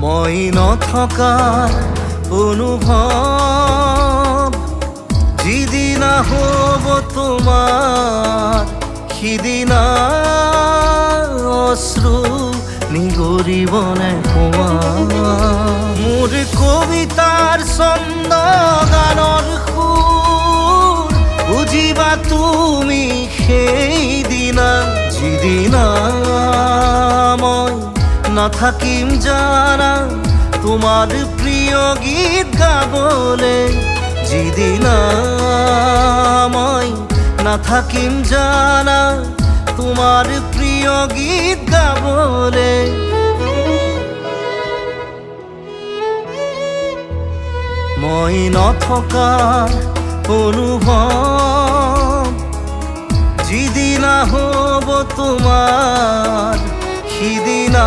মই নথকাৰ অনুভৱ যিদিনা হ'ব তোমাৰ সিদিনা অশ্ৰু নিগৰিবনে মোৰ কবিতাৰ ছন্দ গানৰ সুৰ বুজিবা তুমি সেইদিনা যিদিনা মই নাথাকিম জানা তোমার প্রিয় গীত গাবলে যিদিনা মই নাথাকিম জানা তোমার প্রিয় গীত গাবলে মই নথকাৰ অনুভৱ যিদিনা হ'ব তোমাৰ সিদিনা